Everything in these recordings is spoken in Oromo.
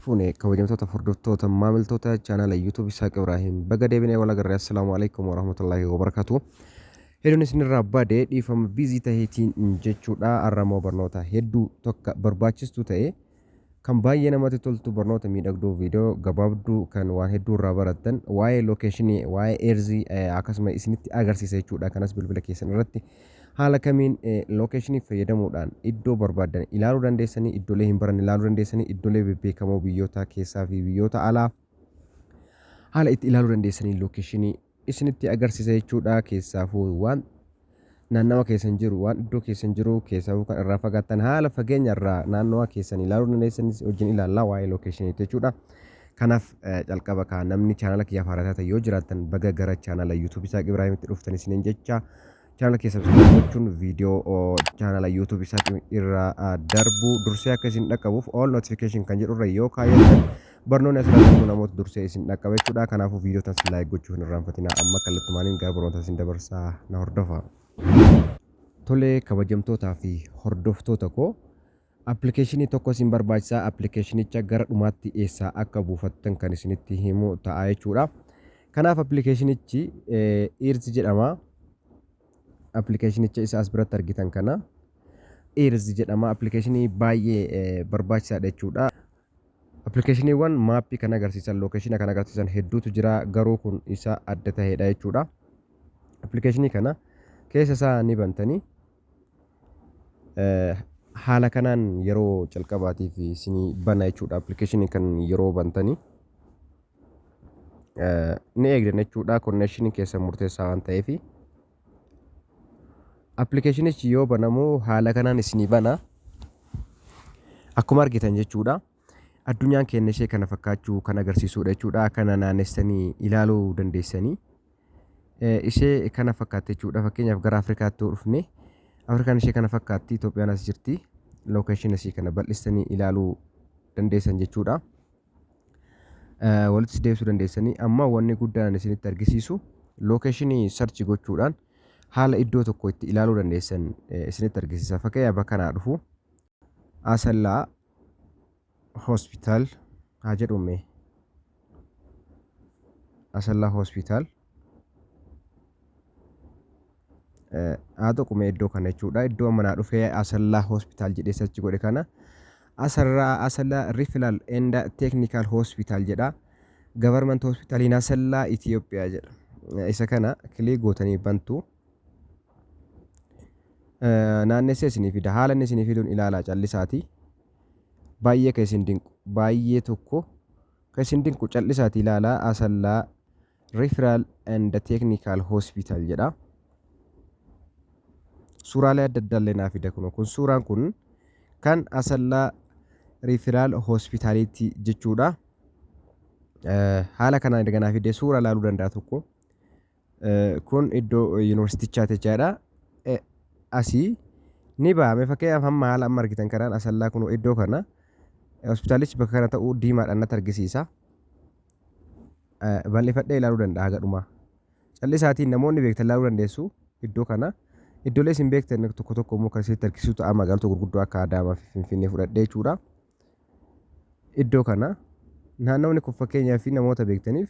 Fuune kabajamtoota hordoftoota maamiltoota chaanala YouTube Isaaq Ibrahim baga deebinee wal agarree assalaamu alaykum warahmatullaahi wabarakatuh. Hedduun isinirraa baadee dhiifama biizii taheetiin jechuudha. Arramoo barnoota hedduu tokko barbaachistuu ta'e kan baay'ee namatti toltu barnoota miidhagduu viidiyoo gabaabduu kan waan hedduu irraa barattan waa'ee lookeeshinii waa'ee eerzii akkasuma isinitti agarsiisa jechuudha. Kanas bilbila keessan irratti haala kamiin lookeeshinii fayyadamuudhaan iddoo barbaadan ilaaluu dandeessanii iddoolee hin baranne ilaaluu dandeessanii iddoolee bebbeekamoo biyyoota keessaa fi biyyoota alaa haala itti ilaaluu dandeessanii lookeeshinii isinitti agarsiisa jechuudha. Keessaafuu waan naannawa keessan jiru waan iddoo keessan jiru keessaafuu kan irraa fagaattan haala fageenya irraa naannawa keessan ilaaluu dandeessanii wajjin ilaallaa waa'ee lookeeshinii jechuudha. Kanaaf calqaba kaa namni chaanala kiyyaaf haaraa ta'e yoo jiraattan baga gara chaanala YouTube Isaaq Ibraahimitti dhuftan isiniin jecha. Channel keessa subscribe video channel YouTube Isaaq irraa darbu dursee akka isin dhaqqabuuf all notification kan jedhu irra yoo kaayatan barnoonni asirratti namoota dursee isin dhaqqaba jechuudha. Kanaafuu video tan like gochuu hin irraanfatinaa. Amma kallattumaaniin gara barnoota isin dabarsaa na hordofa. Tolee kabajamtootaa fi hordoftoota koo appilikeeshinii tokko isin barbaachisaa appilikeeshinicha gara dhumaatti eessaa akka buufattan kan isinitti himu ta'a jechuudha. Kanaaf appilikeeshinichi Eerz jedhama. Appilikeeshinicha isa as biratti argitan kana Eerz jedhama. Appilikeeshinii baay'ee barbaachisaadha jechuudha. Appilikeeshiniiwwan maappii kan agarsiisan lookeeshina kan agarsiisan hedduutu jira garuu kun isa adda ta'edha jechuudha. Appilikeeshinii kana keessa isaa ni bantanii haala kanaan yeroo calqabaatiif isinii bana jechuudha. Appilikeeshinii kan yeroo bantanii ni eegdan jechuudha. Konnekshinii keessa murteessaa waan ta'eef appilikeeshinichi yoo banamu haala kanaan isinii bana akkuma argitan jechuudha. Addunyaan keenya ishee kana fakkaachuu kan agarsiisudha jechuudha. Kana naannessanii ilaaluu dandeessanii ishee kana fakkaatti jechuudha. Fakkeenyaaf gara Afrikaatti dhufne Afrikaan ishee kana fakkaatti, Itoophiyaan as jirti. Lookeeshinii ishee kana bal'istanii ilaaluu dandeessan jechuudha. Walitti deebisuu dandeessanii amma wanni guddaan isinitti argisiisu lookeeshinii sarchi gochuudhaan haala iddoo tokko itti ilaaluu dandeessan isinitti argisiisa. Fakkeenyaaf bakka kanaa dhufu Asallaa Hospitaal haa jedhume. Asallaa Hospitaal haa tuqume iddoo kana jechuudha. Iddoo manaa dhufee Asallaa Hospitaal jedhee sarchi godhe kana Asallaa Referral and Technical Hospital jedha. Government Hospital in Asallaa Itoophiyaa jedha. Isa kana kilik gootanii bantu. Naannessee isinii fida. Haala inni isinii fiduun ilaalaa callisaati. Baay'ee kan isin dinqu baay'ee tokko kan isin dinqu callisaati ilaalaa. Asallaa Referral and Technical Hospital jedha. Suuraalee adda addaa illee naa fida kun suuraan kun kan Asallaa Referral Hospitalitti jechuudha. Haala kanaan erga naa fidee suura ilaaluu danda'a tokko. Kun iddoo yuunivarsiitichaati jechaadha. Asii ni baame fakkeenyaaf hamma haala amma argitan kanaan Asallaa kun iddoo kana hospitaalichi bakka kana ta'uu diimaadhaan natti argisiisa. Bal'ifadhee ilaaluu danda'a hagadhuma. Callisaatiin namoonni beektan ilaaluu dandeessu iddoo kana. Iddoolee isin beektan tokko tokko immoo kan isinitti argisiisu ta'a magaalota gurguddoo akka Adaamaa fi Finfinnee fudhadhee jechuudha. Iddoo kana naannoonni kun fakkeenyaaf namoota beektaniif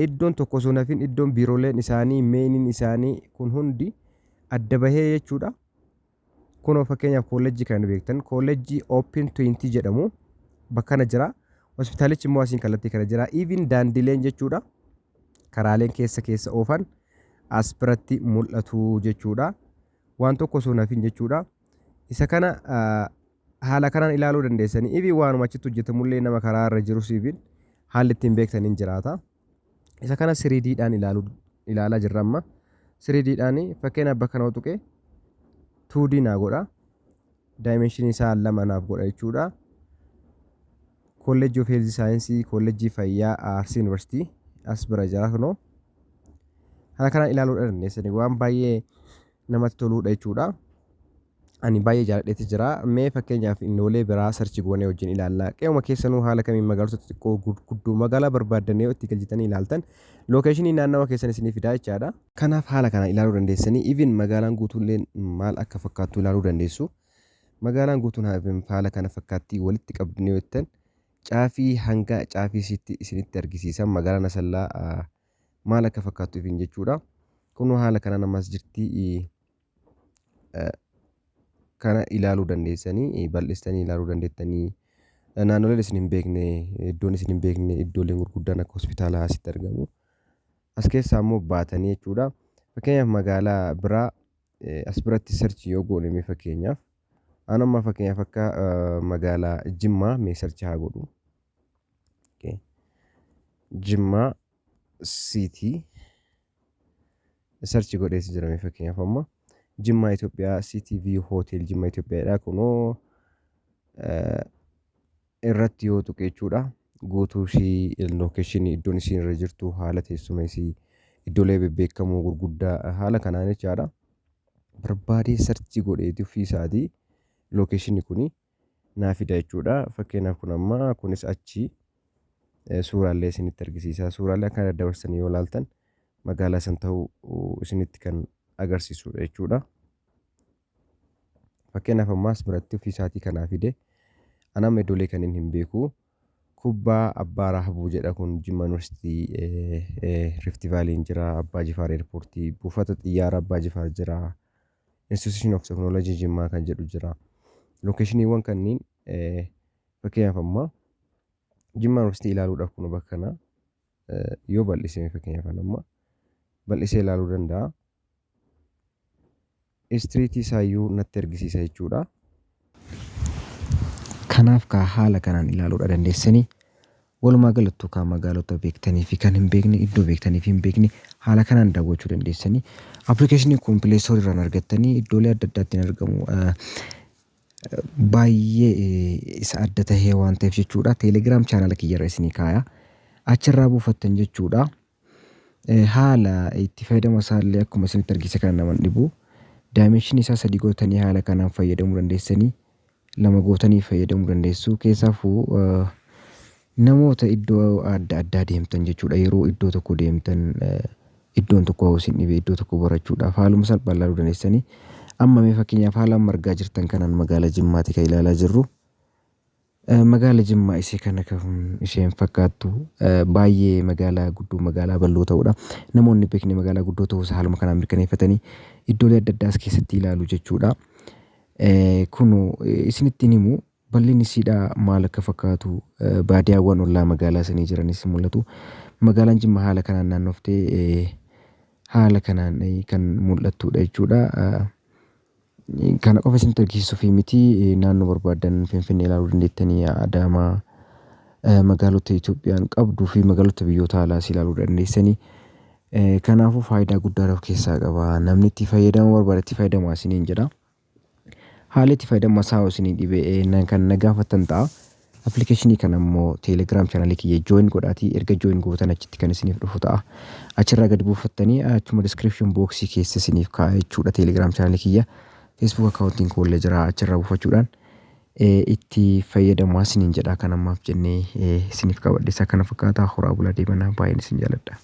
iddoon tokko osoo nafin iddoon biirooleen isaanii meeniin isaanii kun hundi adda bahee jechuudha. Kun fakkeenyaaf kolleejjii kan beektan kolleejjii Open 20 jedhamu bakka kana jira. Hospitaalichi immoo asiin kallattii kana jira. Even daandileen jechuudha. Karaaleen keessa oofan as biratti mul'atu jechuudha. Waan tokko osoo nafin jechuudha. Isa kana haala kanaan ilaaluu dandeessanii even waanuma achitti hojjetamullee nama karaa irra jirus even haalli ittiin beektaniin jiraata. Isa kana 3D'dhaan ilaalaa jirra amma. 3D'dhaan fakkeenyaaf bakka kana tuqee 2D naa godha. Dimension isaa 2 naaf godha jechuudha. College of Health Science, College Fayyaa Arsii University as bira jira kunoo. Haala kanaan ilaaluu dandeessanii waan baay'ee namatti toludha jechuudha. Ani baay'ee jaalladheeti jira. Mee fakkeenyaaf innoolee biraa sarchi goonee wajjin ilaallaa. Qe'uma keessanuu haala kamiin magaalota xixiqqoo gurguddoo magaalaa barbaadanii itti galchitanii ilaaltan lookeeshinii naannawa keessan isinii fidaa jechaadha. Kanaaf haala kanaan ilaaluu dandeessanii even magaalaan guutuullee maal akka fakkaattu ilaaluu dandeessu. Magaalaan guutuun haala kana fakkaattii walitti qabdanii jettan caafii hanga caafii isinitti argisiisan magaalaan Asallaa maal akka fakkaattuuf hin jechuudha. Kunoo haala kana namas jirti kana ilaaluu dandeessanii bal'istanii ilaaluu dandeettanii naannoleen isin hin beekne iddoon isin hin beekne iddooleen gurguddaan akka hospitaalaa asitti argamu. As keessaa immoo baatanii jechuudha. Fakkeenyaaf magaalaa biraa as biratti search yoo goone mee fakkeenyaaf anamma fakkeenyaaf akka magaalaa Jimmaa mee search haa godhu. Jimmaa City search godhees jira mee fakkeenyaaf amma Jimmaa Itoophiyaa CTV Hotel Jimmaa Itoophiyaadha kunoo irratti yoo tuqe jechuudha. Guutuu ishii location iddoon isiin irra jirtu haala teessuma isii iddoolee bebbeekamoo gurguddaa haala kanaan jechaadha. Barbaadee search godheeti ofii isaatii location kuni naa fida jechuudha. Fakkeenyaaf kun amma kunis achi suuraalee isinitti argisiisa. Suuraalee akka daddabarsanii yoo ilaaltan magaalaa san ta'uu isinitti kan agarsiisudha jechuudha. Fakkeenyaaf ammaas biratti ofii isaatii kanaa fide anam iddoolee kan hin beeku. Kubbaa Abbaa Rahabuu jedha kun Jimma Yuunivarsiitii Rift Valley jira. Abbaa Jifaar Eerpoortii buufata xiyyaara Abbaa Jifaar jira. Institution of Technology Jimmaa kan jedhu jira. Lokeeshiniiwwan kanneen fakkeenyaaf amma Jimmaa Yuunivarsiitii ilaaluudhaaf kun bakka kana yoo bal'isee fakkeenyaaf amma bal'isee ilaaluu danda'a. Istiriitii isaayyuu natti argisiisa jechuudha. Kanaaf haala kanaan ilaaluudha dandeessanii walumaa galatti kan magaalota beektanii fi kan hin beekne iddoo beektanii fi hin beekne haala kanaan daawwachuu dandeessanii appilikeeshinii kun Play Store irraan argattanii iddoolee adda addaatti argamu. Baay'ee isa adda tahee waan ta'eef jechuudha. Telegram channel kiyyarra isinii kaaya achirraa buufattan jechuudha. Haala itti fayyadama isaallee akkuma isinitti argisiise kana nama dhibu dimension isaa 3 gootanii haala kanaan fayyadamuu dandeessanii. Lama gootanii fayyadamuu dandeessu. Keessaafuu namoota iddoo adda addaa deemtan jechuudha. Yeroo iddoo tokko deemtan iddoon tokko isin dhibee iddoo tokko barachuudhaaf haaluma salphaan ilaaluu dandeessanii. Amma mee fakkeenyaaf haala margaa jirtan kanaan magaalaa Jimmaatti kan ilaalaa jirru. Magaalaa Jimmaa isee kana kan isheen fakkaattu baay'ee magaalaa guddoo magaalaa bal'oo ta'udha. Namoonni beekne magaalaa guddoo ta'uu isaa haaluma kanaan mirkaneeffatanii iddoolee adda addaas keessatti ilaalu jechuudha. Kunu isinittiin himu bal'inni isiidha maal akka fakkaatu baadiyyaawwan ollaa magaalaa sanii jiranis mul'atu. Magaalaan Jimmaa haala kanaan naannoftee haala kanaan kan mul'attudha jechuudha. Kana qofa isinitti argisiisuuf miti naannoo barbaadan Finfinnee ilaaluu dandeettanii Adaamaa magaalota Itoophiyaan qabduu fi magaalota biyyoota alaas ilaaluu dandeessanii. Kanaafuu faayidaa guddaa of keessaa qaba. Namni itti fayyadamu barbaade itti fayyadamaa isiniin jedha. Haala itti fayyadama isaa isinii dhibee kan na gaafatan ta'a. Appilikeeshinii kana immoo Telegram channel kiyya join godhaatii erga join gootan achitti kan isiniif dhufu ta'a. Achirraa gad buufattanii achuma description boxii keessa isiniif kaa'a jechuudha Telegram channel kiyya. Facebook accountiin koollee jira achirraa buufachuudhaan itti fayyadamaa isiniin jedha kan ammaaf jennee isiniif qabadhe isa kana fakkaata horaa bulaa deemanaa baay'een isin jaalladha.